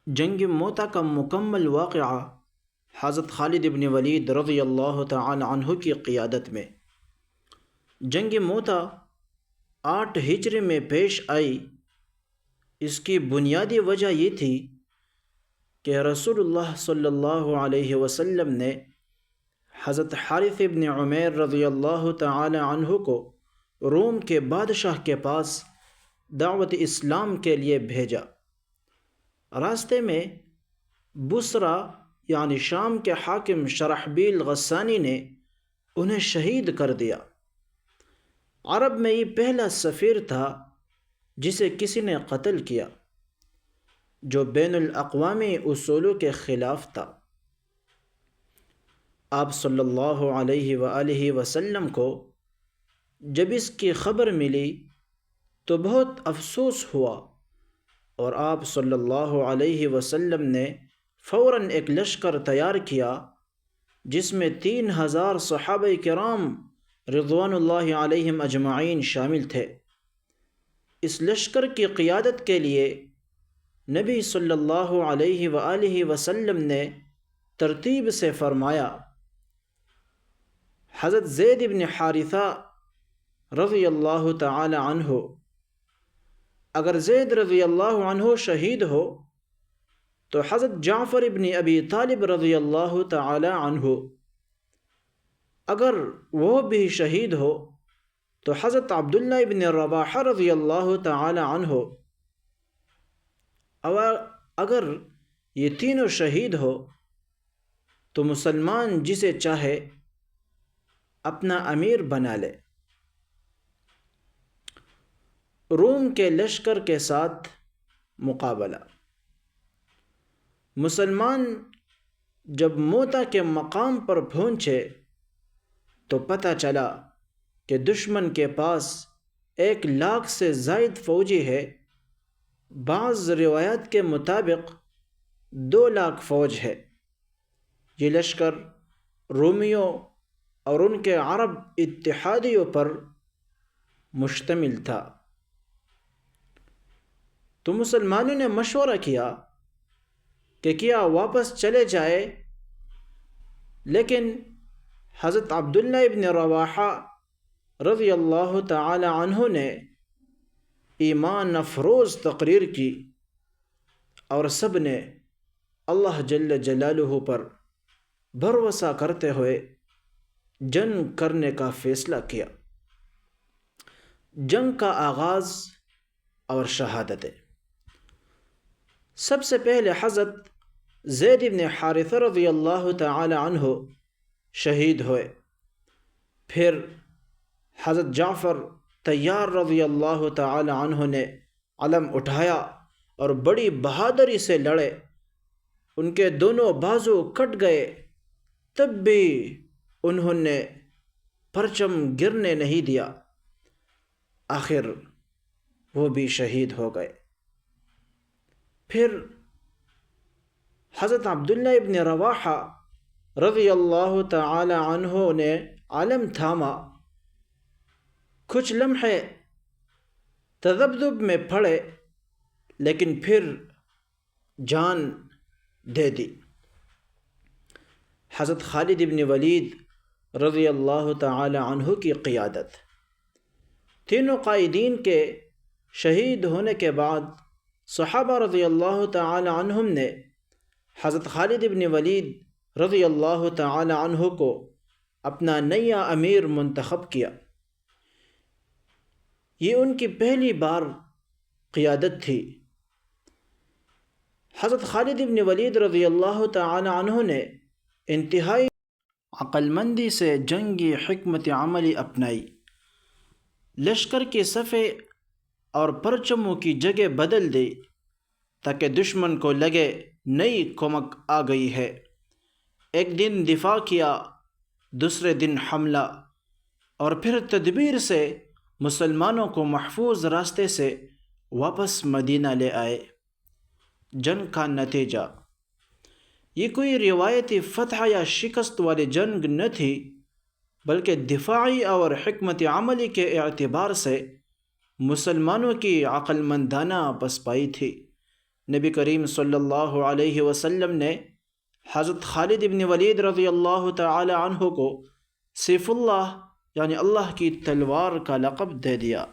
جنگ موتا کا مکمل واقعہ حضرت خالد بن ولید رضی اللہ تعالی عنہ کی قیادت میں۔ جنگ موتا 8 ہجری میں پیش آئی۔ اس کی بنیادی وجہ یہ تھی کہ رسول اللہ صلی اللہ علیہ وسلم نے حضرت حارث بن عمیر رضی اللہ تعالی عنہ کو روم کے بادشاہ کے پاس دعوت اسلام کے لیے بھیجا۔ راستے میں بصرہ یعنی شام کے حاکم شرحبیل غسانی نے انہیں شہید کر دیا۔ عرب میں یہ پہلا سفیر تھا جسے کسی نے قتل کیا، جو بین الاقوامی اصولوں کے خلاف تھا۔ آپ صلی اللہ علیہ وآلہ وسلم کو جب اس کی خبر ملی تو بہت افسوس ہوا، اور آپ صلی اللہ علیہ وسلم نے فوراً ایک لشکر تیار کیا جس میں 3000 صحابہ کرام رضوان اللہ علیہم اجمعین شامل تھے۔ اس لشکر کی قیادت کے لیے نبی صلی اللہ علیہ وآلہ وسلم نے ترتیب سے فرمایا: حضرت زید بن حارثہ رضی اللہ تعالی عنہ، اگر زید رضی اللہ عنہ شہید ہو تو حضرت جعفر بن ابی طالب رضی اللہ تعالی عنہ، اگر وہ بھی شہید ہو تو حضرت عبداللہ بن رواحہ رضی اللہ تعالی عنہ، اور اگر یہ تینوں شہید ہو تو مسلمان جسے چاہے اپنا امیر بنا لے۔ روم کے لشکر کے ساتھ مقابلہ۔ مسلمان جب موتا کے مقام پر پہنچے تو پتہ چلا کہ دشمن کے پاس 1 لاکھ سے زائد فوجی ہے۔ بعض روایات کے مطابق 2 لاکھ فوج ہے۔ یہ لشکر رومیوں اور ان کے عرب اتحادیوں پر مشتمل تھا۔ تو مسلمانوں نے مشورہ کیا کہ کیا واپس چلے جائے، لیکن حضرت عبداللہ ابن رواحہ رضی اللہ تعالی عنہ نے ایمان افروز تقریر کی، اور سب نے اللہ جل جلالہ پر بھروسہ کرتے ہوئے جنگ کرنے کا فیصلہ کیا۔ جنگ کا آغاز اور شہادتیں۔ سب سے پہلے حضرت زید بن حارثہ رضی اللہ تعالی عنہ شہید ہوئے، پھر حضرت جعفر طیار رضی اللہ تعالی عنہ نے علم اٹھایا اور بڑی بہادری سے لڑے۔ ان کے دونوں بازو کٹ گئے، تب بھی انہوں نے پرچم گرنے نہیں دیا، آخر وہ بھی شہید ہو گئے۔ پھر حضرت عبداللہ ابن رواحہ رضی اللہ تعالی عنہ نے علم تھاما، کچھ لمحے تذبذب میں پڑے، لیکن پھر جان دے دی۔ حضرت خالد بن ولید رضی اللہ تعالی عنہ کی قیادت۔ تینوں قائدین کے شہید ہونے کے بعد صحابہ رضی اللہ تعالی عنہم نے حضرت خالد بن ولید رضی اللہ تعالی عنہ کو اپنا نیا امیر منتخب کیا۔ یہ ان کی پہلی بار قیادت تھی۔ حضرت خالد بن ولید رضی اللہ تعالی عنہ نے انتہائی عقل مندی سے جنگی حکمت عملی اپنائی۔ لشکر کی صفیں اور پرچموں کی جگہ بدل دی تاکہ دشمن کو لگے نئی کمک آ گئی ہے۔ ایک دن دفاع کیا، دوسرے دن حملہ، اور پھر تدبیر سے مسلمانوں کو محفوظ راستے سے واپس مدینہ لے آئے۔ جنگ کا نتیجہ۔ یہ کوئی روایتی فتح یا شکست والی جنگ نہ تھی، بلکہ دفاعی اور حکمت عملی کے اعتبار سے مسلمانوں کی عقل مندانہ پسپائی تھی۔ نبی کریم صلی اللہ علیہ وسلم نے حضرت خالد ابن ولید رضی اللہ تعالی عنہ کو سیف اللہ یعنی اللہ کی تلوار کا لقب دے دیا۔